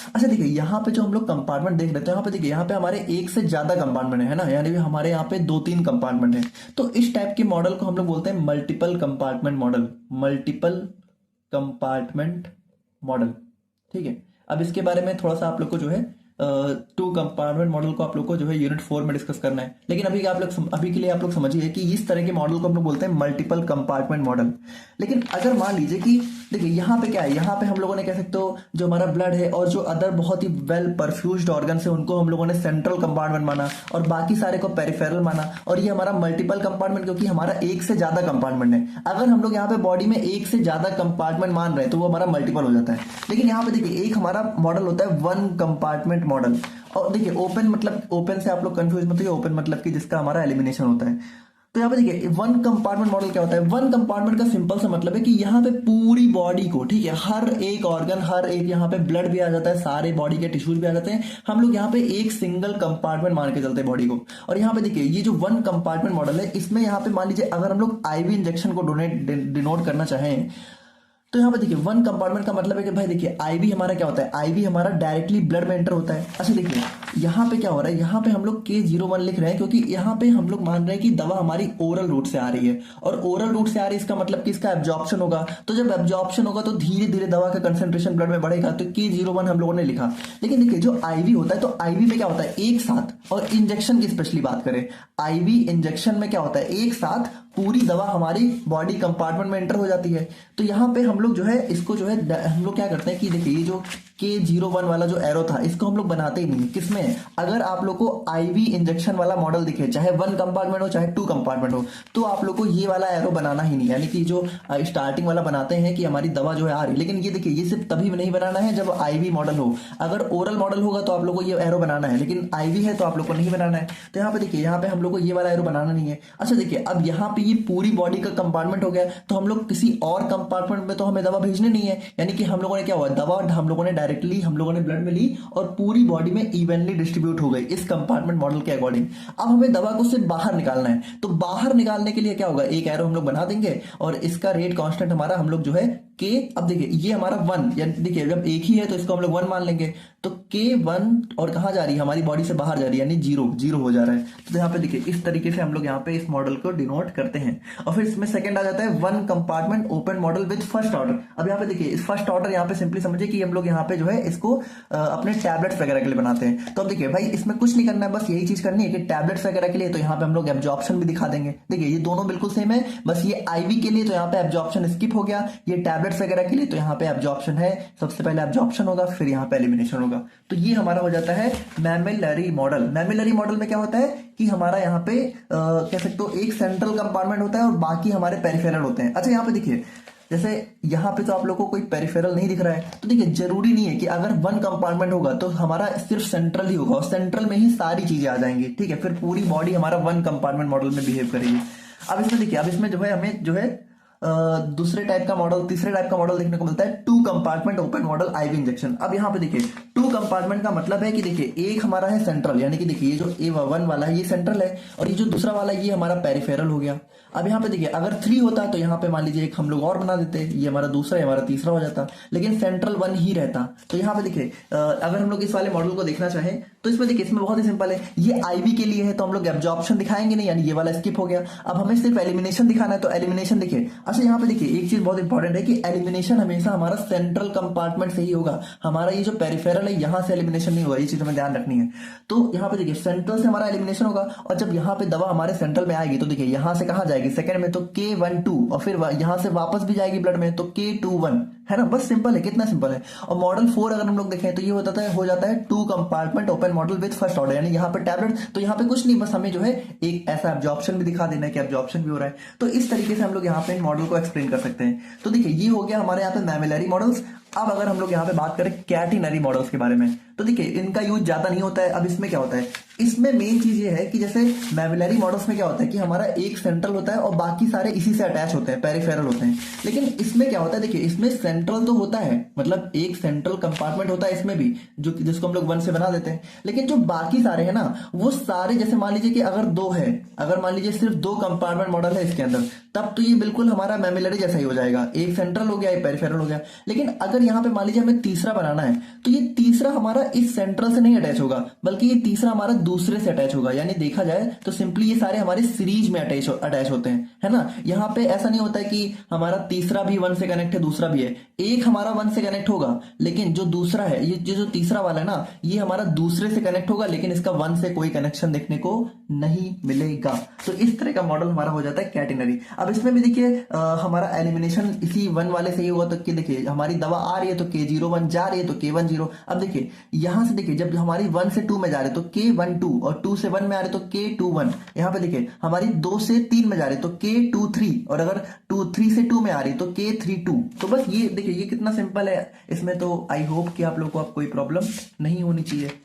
अच्छा देखिए, यहाँ पे जो हम लोग कंपार्टमेंट देख रहे थे, यहाँ पे देखिए, यहाँ पे हमारे एक से ज्यादा कंपार्टमेंट है ना, यानी हमारे यहाँ पे 2-3 कंपार्टमेंट है। तो इस टाइप के मॉडल को हम लोग बोलते हैं multiple compartment model, multiple compartment model. ठीक है, अब इसके बारे में थोड़ा सा आप लोग को जो है टू कंपार्टमेंट मॉडल को आप लोग को जो है यूनिट 4 में डिस्कस करना है। लेकिन अभी के लिए आप लोग समझिए कि इस तरह के मॉडल को हम लोग बोलते हैं मल्टीपल कंपार्टमेंट मॉडल। लेकिन अगर मान लीजिए कि देखिए यहाँ पे क्या है, यहाँ पे हम लोगों ने कह सकते हो जो हमारा ब्लड है और जो अदर बहुत ही वेल परफ्यूज्ड ऑर्गन्स है उनको हम लोगों ने सेंट्रल कंपार्टमेंट माना और बाकी सारे को पेरिफेरल माना, और ये हमारा मल्टीपल कंपार्टमेंट क्योंकि हमारा एक से ज्यादा कंपार्टमेंट है। अगर हम लोग यहाँ पे बॉडी में एक से ज्यादा कंपार्टमेंट मान रहे हैं तो वो हमारा मल्टीपल हो जाता है। लेकिन यहाँ पे देखिए एक हमारा मॉडल होता है वन कंपार्टमेंट मॉडल। और देखिए ओपन मतलब, ओपन से आप लोग कंफ्यूज मत होइए, ओपन मतलब कि जिसका हमारा एलिमिनेशन होता है। तो यहाँ पे देखिए वन कंपार्टमेंट मॉडल क्या होता है। वन कंपार्टमेंट का सिंपल सा मतलब है कि यहाँ पे पूरी बॉडी को, ठीक है, हर एक ऑर्गन, हर एक, यहाँ पे ब्लड भी आ जाता है, सारे बॉडी के टिश्यूज भी आ जाते हैं, हम लोग यहाँ पे एक सिंगल कंपार्टमेंट मान के चलते हैं बॉडी को। और यहाँ पे देखिए ये जो वन कंपार्टमेंट मॉडल है, इसमें यहाँ पे मान लीजिए अगर हम लोग आईवी इंजेक्शन को डिनोट करना चाहें तो यहाँ पे देखिए वन कंपार्टमेंट का मतलब है कि भाई देखिए आईवी हमारा क्या होता है, आईवी हमारा डायरेक्टली ब्लड में एंटर होता है। अच्छा देखिए यहाँ पे क्या हो रहा है, यहाँ पे हम लोग K01 लिख रहे हैं क्योंकि यहाँ पे हम लोग मान रहे हैं कि दवा हमारी ओरल रूट से आ रही है, और ओरल रूट से आ रही है इसका मतलब कि इसका एब्जॉर्प्शन होगा। तो जब एब्जॉर्प्शन होगा तो धीरे धीरे दवा का कंसेंट्रेशन ब्लड में बढ़ेगा, तो K01 हम लोगों ने लिखा। लेकिन देखिए जो आईवी होता है, तो आईवी में क्या होता है एक साथ, और इंजेक्शन की स्पेशली बात करें, आईवी इंजेक्शन में क्या होता है एक साथ पूरी दवा हमारी बॉडी कंपार्टमेंट में एंटर हो जाती है। तो यहाँ पे हम लोग जो है इसको जो है हम लोग क्या करते हैं कि देखिए ये जो K01 वाला जो एरो था इसको हम लोग बनाते ही नहीं है। किसमें, अगर आप लोग को आईवी इंजेक्शन वाला मॉडल दिखे, चाहे वन कंपार्टमेंट हो चाहे टू कंपार्टमेंट हो, तो आप लोग को ये वाला एरो बनाना ही नहीं, यानी कि जो स्टार्टिंग वाला बनाते हैं कि हमारी दवा जो है आ रही। लेकिन ये देखिए ये सिर्फ तभी नहीं बनाना है जब आईवी मॉडल हो। अगर ओरल मॉडल होगा तो आप लोग को ये एरो बनाना है, लेकिन आईवी है तो आप लोग को नहीं बनाना है। तो यहाँ पे देखिए यहाँ पे हम लोग को ये वाला एरो बनाना नहीं है। अच्छा देखिए अब यहाँ पे ये पूरी बॉडी का कंपार्टमेंट हो गया, तो हम लोग किसी और कंपार्टमेंट में तो हमें दवा भेजनी नहीं है, यानी कि हम लोगों ने क्या हुआ, दवा हम लोगों ने डायरेक्टली हम लोगों ने ब्लड में ली और पूरी बॉडी में इवनली डिस्ट्रीब्यूट हो गई इस कंपार्टमेंट मॉडल के अकॉर्डिंग। अब हमें दवा को सिर्फ बाहर निकालना है, तो बाहर निकालने के लिए क्या होगा, एक एरो हम लोग बना देंगे और इसका रेट कांस्टेंट हमारा हम लोग जो है के, अब देखिए ये हमारा वन, यानी देखिए जब एक ही है तो इसको हम लोग वन मान लेंगे, तो K1 और कहाँ जा रही है, हमारी बॉडी से बाहर जा रही है, यानी जीरो जीरो हो जा रहा है। तो यहाँ पे देखिए इस तरीके से हम लोग यहाँ पे इस मॉडल को डिनोट करते हैं। और फिर इसमें सेकंड आ जाता है one compartment open model with first order. अब यहाँ पे देखिए इस फर्स्ट ऑर्डर यहाँ पे सिंपली समझिए कि हम लोग यहाँ पे जो है इसको अपने टैबलेट्स वगैरह के लिए बनाते हैं। तो अब देखिए भाई इसमें कुछ नहीं करना है, बस यही चीज करनी है कि टैबलेट्स वगैरह के लिए तो यहाँ पे हम लोग एब्जॉर्प्शन भी दिखा देंगे। देखिए ये दोनों बिल्कुल सेम है, बस ये आईवी के लिए तो यहाँ पे एब्जॉर्प्शन स्किप हो गया, ये टैबलेट्स वगैरह के लिए तो यहाँ पे एब्जॉर्प्शन है, सबसे पहले एब्जॉर्प्शन होगा फिर यहाँ पे एलिमिनेशन होगा। तो ये हमारा हो जाता है मैमिलरी मॉडल। मैमिलरी मॉडल में क्या होता है कि हमारा यहाँ पे कह सकते हो एक सेंट्रल कंपार्टमेंट होता है और बाकी हमारे पेरिफेरल होते हैं। अच्छा यहाँ पे देखिए जैसे यहाँ पे तो आप लोगों को कोई पेरिफेरल नहीं दिख रहा है, तो देखिए जरूरी नहीं है कि अगर वन कंपार्टमेंट होगा तो हमारा सिर्फ सेंट्रल ही होगा और सेंट्रल में ही सारी चीजें आ जाएंगी। ठीक है, फिर पूरी बॉडी हमारा वन कंपार्टमेंट मॉडल में बिहेव करेगी। अब इसमें देखिए, अब इसमें जो है हमें जो है दूसरे टाइप का मॉडल, तीसरे टाइप का मॉडल देखने को मिलता है two compartment open model IV injection. अब यहाँ पे देखिए टू कंपार्टमेंट का मतलब है कि देखिए एक हमारा है सेंट्रल, यानी कि देखिए ये जो A1 वाला है ये सेंट्रल है और ये जो दूसरा वाला है ये हमारा पेरिफेरल हो गया। अब यहाँ पे देखिए अगर 3 होता तो यहाँ पे मान लीजिए एक हम लोग और बना देते, ये हमारा दूसरा है, हमारा तीसरा हो जाता, लेकिन सेंट्रल 1 ही रहता। तो यहाँ पे देखिए अगर हम लोग इस वाले मॉडल को देखना चाहें तो इसमें देखिए इसमें बहुत ही सिंपल है, ये आईवी के लिए है तो हम लोग एब्जॉर्प्शन दिखाएंगे नहीं, यानी ये वाला स्किप हो गया। अब हमें सिर्फ एलिमिनेशन दिखाना है तो एलिमिनेशन देखिए। अच्छा यहाँ पे देखिए एक चीज बहुत इंपॉर्टेंट है कि एलिमिनेशन हमेशा हमारा सेंट्रल कंपार्टमेंट से ही होगा, हमारा ये जो पेरिफेरल है यहाँ से एलिमिनेशन नहीं होगा, ये चीज हमें ध्यान रखनी है। तो यहाँ पे देखिए सेंट्रल से हमारा एलिमिनेशन होगा और जब यहाँ पे दवा हमारे सेंट्रल में आएगी तो देखिए यहाँ से कहाँ जाएगी सेकंड में, तो K12 और फिर यहाँ से वापस भी जाएगी ब्लड में तो K21, है ना, बस सिंपल है, कितना सिंपल है। और मॉडल 4 अगर हम लोग देखें तो ये हो जाता है two compartment open model with first order, यानी यहाँ पे टैबलेट, तो यहाँ पे कुछ नहीं, बस हमें जो है एक ऐसा एब्जॉर्प्शन भी दिखा देना है कि एब्जॉर्प्शन भी हो रहा है। तो इस तरीके से हम लोग यहाँ पे इन मॉडल को एक्सप्लेन कर सकते हैं। तो देखिए ये हो गया हमारे यहाँ पे मैमिलरी मॉडल्स। अब अगर हम लोग यहाँ पे बात करें कैटिनरी मॉडल्स के बारे में, तो देखिए इनका यूज ज्यादा नहीं होता है। अब इसमें क्या होता है, इसमें मेन चीज ये है कि जैसे मेमिलरी मॉडल्स में क्या होता है कि हमारा एक सेंट्रल होता है और बाकी सारे इसी से अटैच होते हैं, पेरिफेरल होते हैं। लेकिन इसमें क्या होता है, देखिए इसमें सेंट्रल तो होता है, मतलब एक सेंट्रल कंपार्टमेंट होता है इसमें भी, जो जिसको हम लोग वन से बना देते हैं। लेकिन जो बाकी सारे हैं ना, वो सारे जैसे मान लीजिए कि अगर दो है, अगर मान लीजिए सिर्फ दो कंपार्टमेंट मॉडल है इसके अंदर, तब तो ये बिल्कुल हमारा मेमिलरी जैसा ही हो जाएगा, एक सेंट्रल हो गया एक पेरिफेरल हो गया। लेकिन अगर यहाँ पे मान लीजिए हमें तीसरा बनाना है, तो ये तीसरा हमारा इस सेंट्रल से नहीं अटैच होगा, बल्कि ये तीसरा हमारा दूसरे से अटैच होगा। यानी देखा जाए तो सिंपली ये सारे हमारे सीरीज में अटैच होते हैं, है ना। यहाँ पे ऐसा नहीं होता है कि हमारा तीसरा भी वन से कनेक्ट है दूसरा भी है, एक हमारा वन से कनेक्ट होगा, लेकिन जो दूसरा है, ये जो तीसरा वाला है ना, ये हमारा दूसरे से कनेक्ट होगा, लेकिन इसका वन से कोई कनेक्शन देखने को नहीं मिलेगा। तो इस तरह का मॉडल हमारा हो जाता है कैटेनरी। अब इसमें भी देखिए हमारा एलिमिनेशन इसी वन वाले से ही होगा, तो कि देखिए हमारी दवा आ रही है तो K01 जा रही है तो K10। अब देखिए यहां से देखिए जब हमारी 1 से 2 में जा रहे तो K12, और 2 से 1 में आ रहे तो K21। यहाँ पे देखिए हमारी 2 से 3 में जा रहे तो K23, और अगर 3 से 2 में आ रही तो K32। तो बस ये देखिए ये कितना सिंपल है। इसमें तो आई होप कि आप लोग को कोई प्रॉब्लम नहीं होनी चाहिए।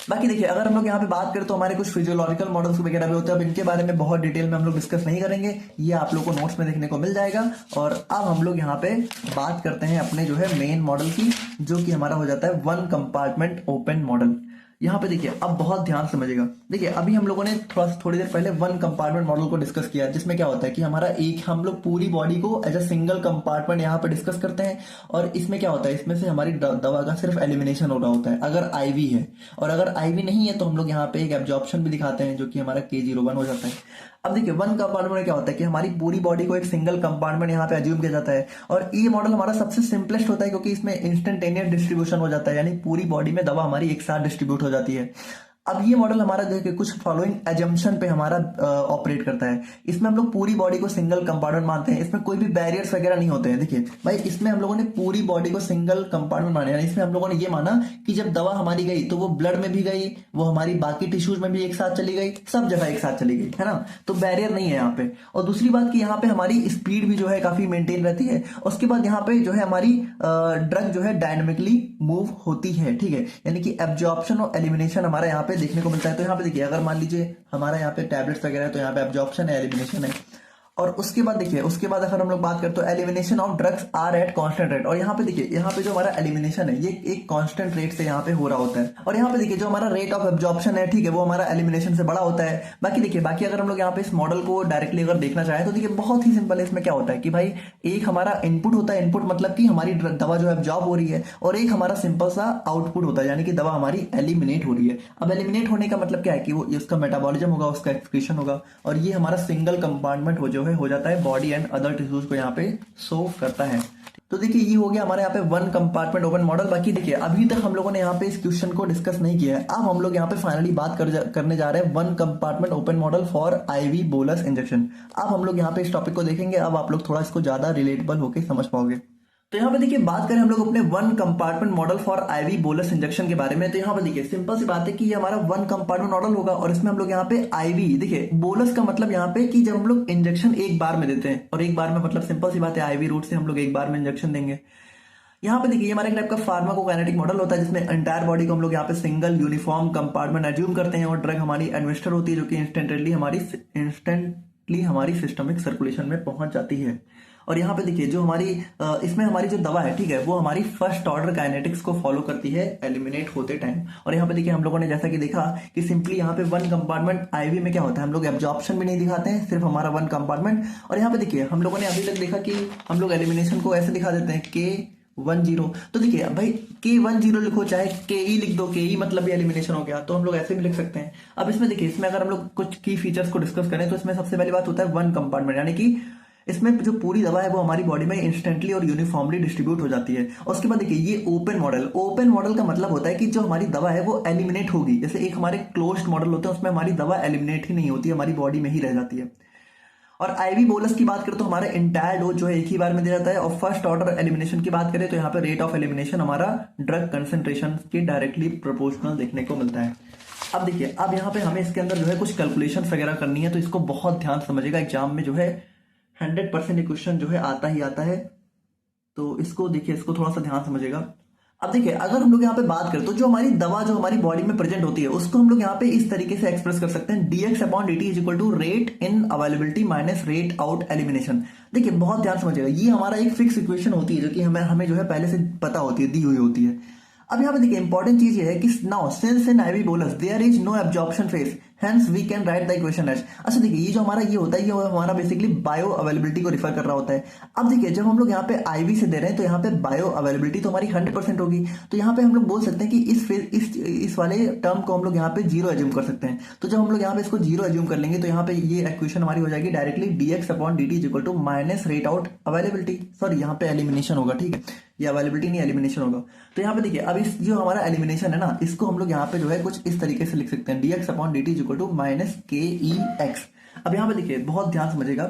बाकी देखिए अगर हम लोग यहाँ पे बात करें तो हमारे कुछ फिजियोलॉजिकल मॉडल्स वगैरह भी होते हैं। अब इनके बारे में बहुत डिटेल में हम लोग डिस्कस नहीं करेंगे, ये आप लोग को नोट्स में देखने को मिल जाएगा। और अब हम लोग यहाँ पे बात करते हैं अपने जो है मेन मॉडल की, जो कि हमारा हो जाता है वन कंपार्टमेंट ओपन मॉडल। यहाँ पे देखिए अब बहुत ध्यान समझिएगा। देखिए अभी हम लोगों ने थोड़ी देर पहले वन कंपार्टमेंट मॉडल को डिस्कस किया, जिसमें क्या होता है कि हमारा एक हम लोग पूरी बॉडी को एज अ सिंगल कंपार्टमेंट यहाँ पे डिस्कस करते हैं। और इसमें क्या होता है, इसमें से हमारी दवा का सिर्फ एलिमिनेशन हो रहा होता है अगर आईवी है, और अगर आईवी नहीं है तो हम लोग यहाँ पे एक एब्जॉर्प्शन भी दिखाते हैं, जो कि हमारा K01 हो जाता है। अब देखिए वन कंपार्टमेंट में क्या होता है कि हमारी पूरी बॉडी को एक सिंगल कंपार्टमेंट यहाँ पे अज्यूम किया जाता है, और ये मॉडल हमारा सबसे सिंपलेस्ट होता है क्योंकि इसमें इंस्टेंटेनियस डिस्ट्रीब्यूशन हो जाता है, यानी पूरी बॉडी में दवा हमारी एक साथ डिस्ट्रीब्यूट हो जाती है। अब ये मॉडल हमारा देखिए कुछ फॉलोइंग एजम्पशन पे हमारा ऑपरेट करता है। इसमें हम लोग पूरी बॉडी को सिंगल कंपार्टमेंट मानते हैं, इसमें कोई भी बैरियर्स वगैरह नहीं होते हैं। देखिए भाई इसमें हम लोगों ने पूरी बॉडी को सिंगल कंपार्टमेंट माना, यानी इसमें हम लोगों ने ये माना कि जब दवा हमारी गई तो वो ब्लड में भी गई, वो हमारी बाकी टिश्यूज में भी एक साथ चली गई, सब जगह एक साथ चली गई, है ना। तो बैरियर नहीं है यहाँ पे। और दूसरी बात कि यहाँ पे हमारी स्पीड भी जो है काफी मेंटेन रहती है। उसके बाद यहाँ पे जो है हमारी ड्रग जो है डायनेमिकली मूव होती है, ठीक है, यानी कि एब्जॉर्प्शन और एलिमिनेशन हमारा यहाँ पे देखने को मिलता है। तो यहाँ पे देखिए अगर मान लीजिए हमारा यहाँ पे टैबलेट्स वगैरह है तो यहाँ पे एब्जॉर्प्शन है, एलिमिनेशन है। और उसके बाद देखिए उसके बाद अगर हम लोग बात करें तो elimination of drugs are at constant rate. और यहाँ पे देखिए यहाँ पे जो हमारा एलिमिनेशन है ये एक कांस्टेंट रेट से यहाँ पे हो रहा होता है। और यहाँ पे देखिए जो हमारा रेट ऑफ एब्जॉर्प्शन है, ठीक है, वो हमारा एलिमिनेशन से बड़ा होता है। बाकी देखिए बाकी अगर हम लोग यहाँ पे इस मॉडल को डायरेक्टली अगर देखना चाहें तो देखिए बहुत ही सिंपल है। इसमें क्या होता है कि भाई एक हमारा इनपुट होता है, इनपुट मतलब कि हमारी दवा जो है एब्जॉर्ब हो रही है, और एक हमारा सिंपल सा आउटपुट होता है, यानी कि दवा हमारी एलिमिनेट हो रही है। अब एलिमिनेट होने का मतलब क्या है कि वो उसका मेटाबॉलिज्म होगा, उसका एक्सक्रीशन होगा, और ये हमारा सिंगल कंपार्टमेंट जो है हो जाता है बॉडी एंड अदर टिश्यूज को यहाँ पे सर्व करता है। तो देखिए ये हो गया हमारे यहाँ पे वन कंपार्टमेंट ओपन मॉडल। बाकी देखिए अभी तक हम लोगों ने यहाँ पे इस क्वेश्चन को डिस्कस नहीं किया है। अब हम लोग यहाँ पे फाइनली बात करने जा रहे हैं one compartment open model for IV bolus injection. अब हम लोग यहाँ पे इस टॉपिक को देखेंगे, अब आप लोग थोड़ा इसको ज्यादा रिलेटेबल होकर समझ पाओगे। तो यहाँ पे देखिए बात करें हम लोग अपने one compartment model for IV bolus injection के बारे में, तो यहाँ पे देखिए सिंपल सी बात है कि ये हमारा वन कंपार्टमेंट मॉडल होगा, और इसमें हम लोग यहाँ पे आईवी, देखिए बोलस का मतलब यहाँ पे कि जब हम लोग इंजेक्शन एक बार में देते हैं, और एक बार में मतलब सिंपल सी बात है आईवी रूट से हम लोग एक बार में इंजेक्शन देंगे। यहाँ पे देखिए हमारे टाइप का फार्माकोकाइनेटिक मॉडल होता है, जिसमें एंटायर बॉडी को हम लोग यहाँ पे सिंगल यूनिफॉर्म कंपार्टमेंट एज्यूम करते हैं, और ड्रग हमारी एडमिनिस्टर होती है जो कि इंस्टेंटली हमारी सिस्टमिक सर्कुलेशन में पहुंच जाती है। और यहाँ पे देखिए जो हमारी इसमें हमारी जो दवा है, ठीक है, वो हमारी फर्स्ट ऑर्डर काइनेटिक्स को फॉलो करती है एलिमिनेट होते टाइम। और यहाँ पे देखिए हम लोगों ने जैसा कि देखा कि सिंपली यहाँ पे वन कंपार्टमेंट आईवी में क्या होता है, हम लोग एब्जॉर्प्शन भी नहीं दिखाते हैं, सिर्फ हमारा वन कंपार्टमेंट। और यहाँ पे देखिए हम लोगों ने अभी तक देखा कि हम लोग एलिमिनेशन को ऐसे दिखा देते हैं K10। तो देखिए भाई K10 लिखो चाहे KE लिख दो, KE मतलब भी एलिमिनेशन हो गया, तो हम लोग ऐसे भी लिख सकते हैं। अब इसमें देखिए इसमें अगर हम लोग कुछ की फीचर्स को डिस्कस करें तो इसमें सबसे पहली बात होता है वन कंपार्टमेंट, यानी कि इसमें जो पूरी दवा है वो हमारी बॉडी में इंस्टेंटली और यूनिफॉर्मली डिस्ट्रीब्यूट हो जाती है। और उसके बाद देखिए ये ओपन मॉडल का मतलब होता है कि जो हमारी दवा है वो एलिमिनेट होगी। जैसे एक हमारे क्लोज्ड मॉडल होते हैं उसमें हमारी दवा एलिमिनेट ही नहीं होती, हमारी बॉडी में ही रह जाती है। और आईवी बोलस की बात करें तो हमारा इंटायर डोज जो है एक ही बार में दिया जाता है। और फर्स्ट ऑर्डर एलिमिनेशन की बात करें तो यहाँ पे रेट ऑफ एलिमिनेशन हमारा ड्रग कंसेंट्रेशन के डायरेक्टली प्रोपोर्शनल देखने को मिलता है। अब देखिए अब यहाँ पे हमें इसके अंदर जो है कुछ कैलकुलेशन वगैरह करनी है, तो इसको बहुत ध्यान समझिएगा। एग्जाम में जो है 100% ये क्वेश्चन जो है आता ही आता है, तो इसको देखिए इसको थोड़ा सा ध्यान समझिएगा। अब देखिए अगर हम लोग यहाँ पे बात करें तो जो हमारी दवा जो हमारी बॉडी में प्रेजेंट होती है उसको हम लोग यहाँ पे इस तरीके से एक्सप्रेस कर सकते हैं, dx upon dt is equal to rate in availability minus rate out elimination. देखिए बहुत ध्यान समझिएगा, ये हमारा एक फिक्स इक्वेशन होती है जो कि हमें हमें जो है पहले से पता होती है, दी हुई होती है। अब यहाँ पे देखिए इंपॉर्टेंट चीज ये है कि now since in IV bolus there is no absorption phase hence we can write the equation as. अच्छा देखिए ये जो हमारा ये होता है ये हमारा बेसिकली बायो अवेलेबिलिटी को रिफर कर रहा होता है। अब देखिए जब हम लोग यहाँ पे आईवी से दे रहे हैं तो यहाँ पे बायो अवेलेबिलिटी तो हमारी 100% होगी, तो यहाँ पे हम लोग बोल सकते हैं कि इस वाले टर्म को हम लोग यहाँ पे जीरो एज्यूम कर सकते हैं। तो जब हम लोग यहाँ पे इसको जीरो एज्यूम कर लेंगे तो यहाँ पे ये इक्वेशन हमारी हो जाएगी directly dx upon dt is equal to minus rate out availability, sorry यहाँ पे एलिमिनेशन होगा, ठीक है, ये अवेलेबिलिटी नहीं एलिमिनेशन होगा। तो यहाँ पे देखिए अब इस जो हमारा एलिमिनेशन है ना इसको हम लोग यहाँ पे जो है कुछ इस तरीके से लिख सकते हैं, dx upon dt is equal to minus K E x. अब यहाँ पे देखिए बहुत ध्यान समझिएगा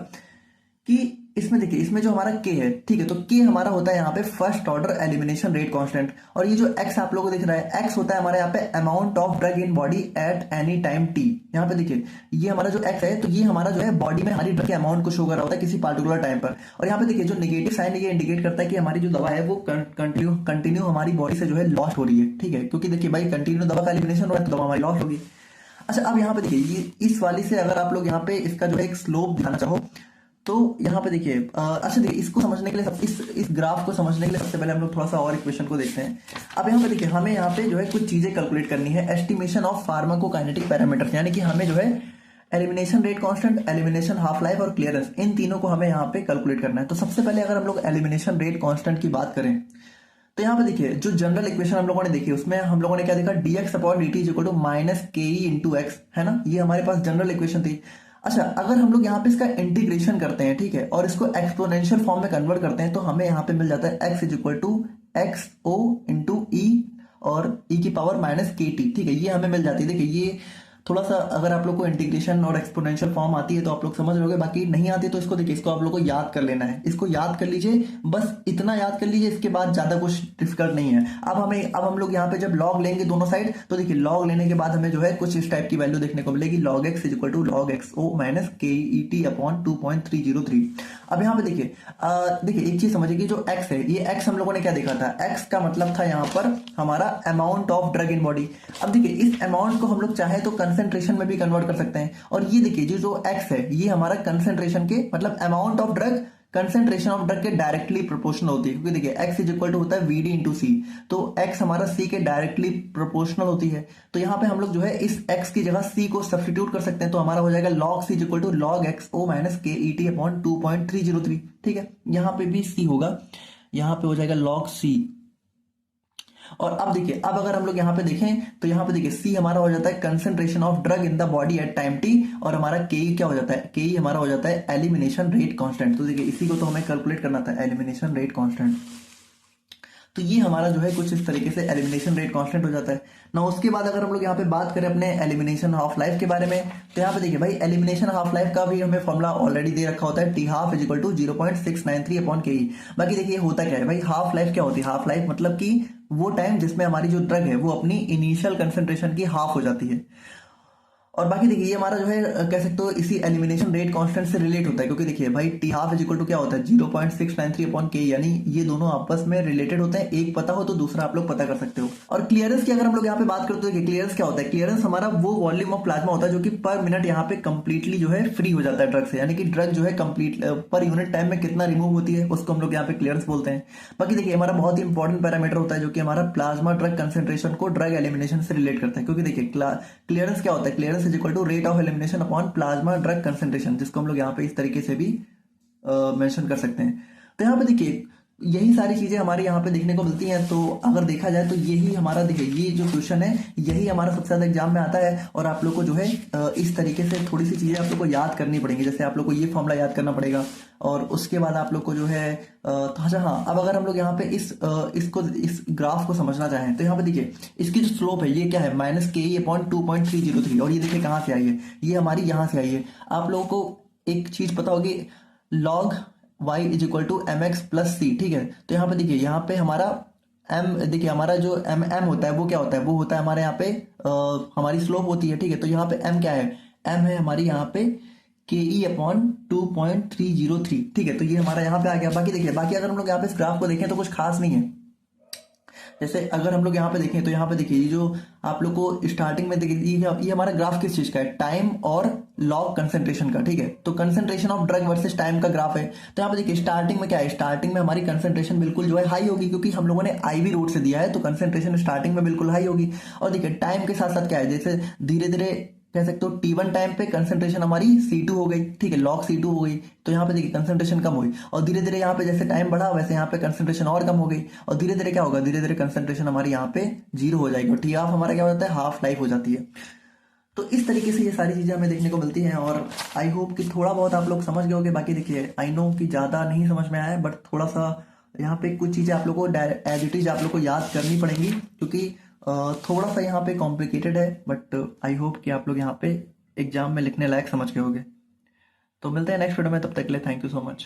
कि इसमें देखिए इसमें जो हमारा k है, ठीक है, तो k हमारा होता है यहाँ पे first order elimination rate constant, और ये जो x आप लोगों को दिख रहा है x होता है हमारे यहाँ पे amount of drug in body at any time t। यहाँ पे देखिए ये हमारा जो x है तो ये हमारा जो है बॉडी में हमारी ड्रग के अमाउंट को शो कर रहा होता है किसी पार्टिकुलर टाइम पर। और यहाँ पे देखिए जो नेगेटिव साइन ये इंडिकेट करता है कि हमारी जो दवा है वो कंटिन्यू हमारी बॉडी से जो है लॉस्ट हो रही है, ठीक है, क्योंकि देखिए भाई कंटिन्यू दवा का एलिमिनेशन हो रहा है तो दवा हमारी लॉस्ट होगी। अच्छा अब यहाँ पे देखिए ये इस वाली से अगर आप लोग यहाँ पे इसका जो है एक स्लोप दिखाना चाहो तो यहाँ पे देखिए अच्छा देखिए इसको समझने के लिए इस ग्राफ को समझने के लिए सबसे पहले हम लोग थोड़ा सा और इक्वेशन को देखते हैं। अब यहाँ पे देखिए हमें यहाँ पे जो है कुछ चीजें कैलकुलेट करनी है, एस्टिमेशन ऑफ फार्माकोकाइनेटिक पैरामीटर्स, यानी कि हमें जो है elimination rate constant, elimination half life और क्लियरेंस, इन तीनों को हमें यहाँ पे कैलकुलेट करना है। तो सबसे पहले अगर हम लोग एलिमिनेशन रेट कांस्टेंट की बात करें तो यहाँ पे देखिए जो जनरल इक्वेशन हम लोगों ने देखी उसमें हम लोगों ने क्या देखा, dx upon dt is equal to minus K E into x, है ना, ये हमारे पास जनरल इक्वेशन थी। अच्छा अगर हम लोग यहाँ पे इसका इंटीग्रेशन करते हैं, ठीक है, और इसको एक्सपोनेंशियल फॉर्म में कन्वर्ट करते हैं तो हमें यहाँ पे मिल जाता है x is equal to x o into e और ई की पावर माइनस के टी, ठीक है, ये हमें मिल जाती है। देखिए ये थोड़ा सा अगर आप लोग को इंटीग्रेशन और एक्सपोनेंशियल फॉर्म आती है तो आप लोग समझ लोगे, बाकी नहीं आती तो इसको देखिए इसको आप लोग को याद कर लेना है, इसको याद कर लीजिए, बस इतना याद कर लीजिए, इसके बाद ज्यादा कुछ डिफिकल्ट नहीं है। अब हम लोग यहाँ पे जब लॉग लेंगे दोनों साइड तो देखिए लॉग लेने के बाद हमें जो है कुछ इस टाइप की वैल्यू देखने को मिलेगी, log X is equal to log X O minus K E T upon 2.303। अब यहाँ पे देखिए एक चीज समझिए कि जो x है ये x हम लोगों ने क्या देखा था, x का मतलब था यहाँ पर हमारा amount of drug in body. अब देखिए इस अमाउंट को हम लोग चाहे तो कंसेंट्रेशन में भी कन्वर्ट कर सकते हैं, और ये देखिए जो x है ये हमारा कंसेंट्रेशन के मतलब amount of drug concentration of drug के डायरेक्टली प्रोपोर्शनल होती है, क्योंकि देखिए x इज इक्वल टू होता है vd इंटू सी, तो x हमारा c के डायरेक्टली प्रोपोर्शनल होती है। तो यहाँ पे हम लोग जो है इस x की जगह c को सब्स्टिट्यूट कर सकते हैं, तो हमारा हो जाएगा log c is equal to log x o minus K E T upon 2.303, ठीक है, यहाँ पे भी c होगा, यहाँ पे हो जाएगा log c। और अब देखिए अब अगर हम लोग यहाँ पे देखें तो यहाँ पे देखिए C हमारा हो जाता है concentration of drug in the body at time t, और हमारा के क्या हो जाता है, के हमारा हो जाता है एलिमिनेशन रेट कांस्टेंट। तो देखिए इसी को तो हमें कैलकुलेट करना था, एलिमिनेशन रेट कांस्टेंट। तो ये हमारा जो है कुछ इस तरीके से एलिमिनेशन रेट कांस्टेंट हो जाता है ना। उसके बाद अगर हम लोग यहाँ पे बात करें अपने एलिमिनेशन हाफ लाइफ के बारे में तो यहाँ पे देखिए भाई एलिमिनेशन हाफ लाइफ का भी हमें फॉर्मूला ऑलरेडी दे रखा होता है, T half is equal to 0.693 upon K E. बाकी देखिए होता क्या है भाई, हाफ लाइफ क्या होती है, हाफ लाइफ मतलब कि वो टाइम जिसमें हमारी जो ड्रग है वो अपनी इनिशियल कंसेंट्रेशन की हाफ हो जाती है। और बाकी देखिए ये हमारा जो है कह सकते हो इसी एलिमिनेशन रेट कांस्टेंट से रिलेट होता है, क्योंकि देखिए भाई T half is equal to क्या होता है 0.693 अपॉन के, यानी ये दोनों आपस में रिलेटेड होते हैं, एक पता हो तो दूसरा आप लोग पता कर सकते हो। और क्लियरेंस की अगर हम लोग यहाँ पे बात करते हैं, क्लियरेंस क्या होता है, क्लियरेंस हमारा वो वॉल्यूम ऑफ प्लाज्मा होता है जो कि पर मिनट यहाँ पे कंप्लीटली जो है फ्री हो जाता है ड्रग से, यानी कि ड्रग जो है कंप्लीट पर यूनिट टाइम में कितना रिमूव होती है उसको हम लोग यहाँ पे क्लियरेंस बोलते हैं। बाकी देखिए हमारा बहुत ही इंपॉर्टेंट पैरामीटर होता है जो कि हमारा प्लाज्मा ड्रग कंसेंट्रेशन को ड्रग एलिमिनेशन से रिलेट करता है, क्योंकि देखिए क्लियरेंस क्या होता है, clearance is equal to rate of elimination upon plasma drug concentration, जिसको हम लोग यहाँ पे इस तरीके से भी मेंशन कर सकते हैं। तो यहाँ पे देखिए यही सारी चीजें हमारे यहाँ पे देखने को मिलती हैं। तो अगर देखा जाए तो यही हमारा देखिए ये जो क्वेश्चन है यही हमारा सबसे ज्यादा एग्जाम में आता है, और आप लोग को जो है इस तरीके से थोड़ी सी चीजें आप लोग को याद करनी पड़ेंगी, जैसे आप लोग को ये फॉर्मूला याद करना पड़ेगा, और उसके बाद आप लोग को जो है अच्छा हाँ अब अगर हम लोग यहाँ पे इस ग्राफ को समझना चाहें तो यहाँ पे देखिए इसकी जो स्लोप है ये क्या है, माइनस के ई अपॉन 2.303, और ये देखिए कहाँ से आई है, ये हमारी यहाँ से आई है। आप लोगों को एक चीज पता होगी log y is equal to m x plus c, ठीक है। तो यहाँ पे देखिए यहाँ पे हमारा m देखिए हमारा जो m होता है वो क्या होता है, वो होता है हमारे यहाँ पे हमारी स्लोप होती है, ठीक है। तो यहाँ पे m क्या है, m है हमारी यहाँ पे के ई अपॉन 2.303, ठीक है। तो ये हमारा यहाँ पे आ गया। बाकी देखिए बाकी अगर हम लोग यहाँ पे इस ग्राफ को देखें तो कुछ खास नहीं है, जैसे अगर हम लोग यहाँ पे देखें तो यहाँ पे देखिए, ये जो आप लोग को स्टार्टिंग में देखिए, ये हमारा ग्राफ किस चीज का है, टाइम और लॉग कंसेंट्रेशन का, ठीक है। तो concentration of drug versus time का ग्राफ है। तो यहाँ पे देखिए स्टार्टिंग में क्या है, स्टार्टिंग में हमारी कंसेंट्रेशन बिल्कुल जो है हाई होगी, क्योंकि हम लोगों ने आईवी रूट से दिया है, तो कंसेंट्रेशन स्टार्टिंग में बिल्कुल हाई होगी। और देखिए टाइम के साथ साथ क्या है, जैसे धीरे धीरे कह सकते हो T1 टाइम पे कंसंट्रेशन हमारी C2 हो गई, ठीक है, लॉग C2 हो गई। तो यहाँ पे देखिए कंसंट्रेशन कम हुई, और धीरे धीरे यहाँ पे जैसे टाइम बढ़ा वैसे यहाँ पे कंसंट्रेशन और कम हो गई, और धीरे धीरे क्या होगा, धीरे धीरे कंसंट्रेशन हमारी यहाँ पे जीरो हो जाएगी, और टी हाफ हमारा क्या हो जाता है, हाफ लाइफ हो जाती है। तो इस तरीके से ये सारी चीजें हमें देखने को मिलती हैं, और आई होप कि थोड़ा बहुत आप लोग समझ गए होंगे। बाकी देखिए आई नो कि ज्यादा नहीं समझ में आया है, बट थोड़ा सा यहाँ पे कुछ चीजें आप लोग को एज इट इज आप लोग को याद करनी पड़ेंगी, क्योंकि थोड़ा सा यहाँ पे कॉम्प्लिकेटेड है, बट आई होप कि आप लोग यहाँ पे एग्जाम में लिखने लायक समझ गए होंगे। तो मिलते हैं नेक्स्ट वीडियो में, तब तक के लिए थैंक यू सो मच।